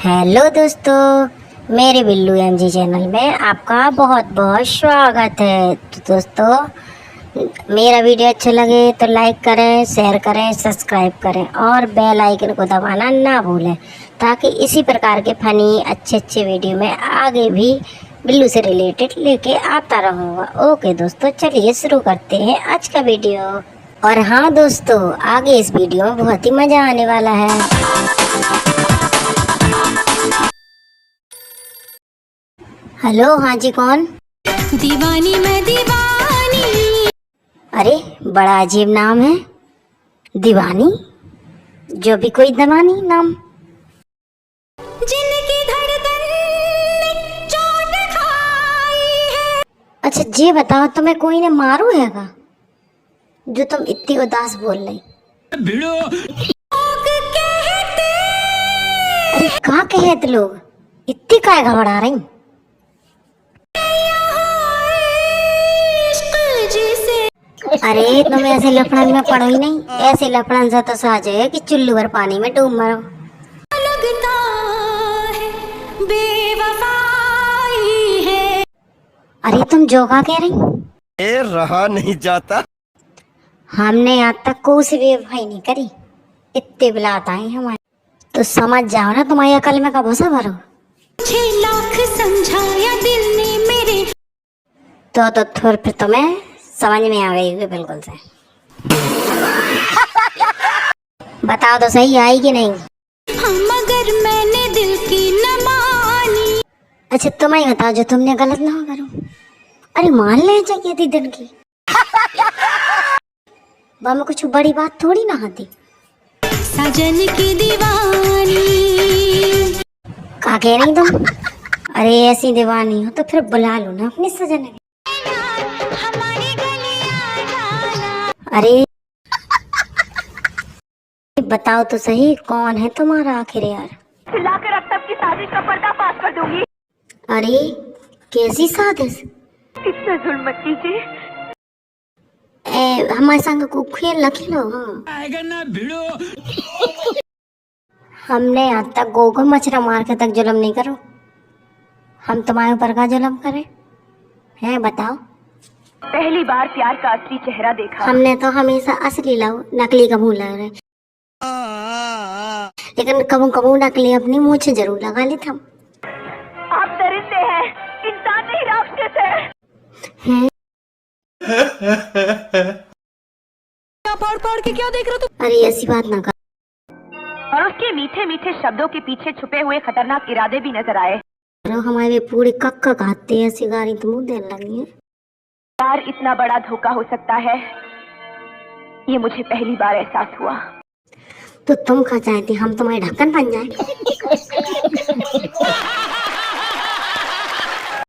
Hello दोस्तों, मेरे Billu MG channel में आपका बहुत बहुत स्वागत है। तो दोस्तों, मेरा वीडियो अच्छा लगे तो लाइक करें, शेयर करें, सब्सक्राइब करें और बेल आइकन को दबाना ना भूलें, ताकि इसी प्रकार के फनी अच्छे वीडियो में आगे भी बिल्लू से रिलेटेड लेके आता रहूँगा। ओके दोस्तों, चलिए शुरू करते हैं आज का वीडियो। और हाँ दोस्तों, आगे इस वीडियो में बहुत ही मज़ा आने वाला है। हेलो, हाँ जी, कौन? दीवानी मैं दीवानी। अरे बड़ा अजीब नाम है, दीवानी। जो भी कोई दीवानी नाम। जिनकी धड़कन ने चोट खाई है। अच्छा ये बताओ, तुम्हें कोई ने मारो है का, जो तुम इतनी उदास बोल रही? लोग कहते अरे कहाँ कहते लोग, इतनी काय घबरा रही? इश्क जिसे अरे तुम ऐसे लफड़न में पड़ो ही नहीं। ऐसे लफड़न से तो साझ है कि चुल्लू भर पानी में डूब मरो। लगता है बेवफाई है। अरे तुम जो का कह रही? ए रहा नहीं जाता। हमने आज तक कोई सी बेवफाई नहीं करी। इतने बिलात आए हमारे, तो समझ जाओ ना, तुम्हारी अकल में कब भरोसा भरो। मुझे लाख समझाया दिल ने मेरे। तो फिर तुम्हें समझ में आ गई होगी बिल्कुल से। बताओ तो सही, आई कि नहीं? हाँ मगर मैंने दिल की न मानी। अच्छा तुम ही बताओ, जो तुमने गलत ना करो। अरे मान ले चाहिए थी दिन की। में कुछ बड़ी बात थोड़ी ना आती। सजन की दीवानी। कहा कह रही तुम? अरे ऐसी दीवानी हो तो फिर बुला लो ना अपनी सजन को। हमारी गलियां जाना। अरे बताओ तो सही, कौन है तुम्हारा आखिर यार? चिल्लाकर अब तक की साजिश का पर्दाफाश कर दूंगी। अरे कैसी साजिश? इससे जुल्म मत कीजिए। हमारे संग को खेल न खेलो। हाँ हमने आज तक गो को मछरा मार के तक जुल्म नहीं करो। हम तुम्हारे ऊपर का जुल्म करें हैं, बताओ? पहली बार प्यार का असली चेहरा देखा। हमने तो हमेशा असली लव नकली कबू लग रहे, लेकिन कबू कबू नकली अपनी मुँह से जरूर लगा ली था। आप दरिंदे हैं, इंसान नहीं राक्षस है। पढ़ पढ़ के क्या देख रहे हो? अरे ऐसी बात ना कर। और उसके मीठे मीठे शब्दों के पीछे छुपे हुए खतरनाक इरादे भी नजर आए। हमारे पूरी कक्का खाते हैं, ऐसी गाड़ी तो मुँह देने लगी है। प्यार इतना बड़ा धोखा हो सकता है, ये मुझे पहली बार एहसास हुआ। तो तुम खा चाहती हम तुम्हारे ढक्कन बन जाए?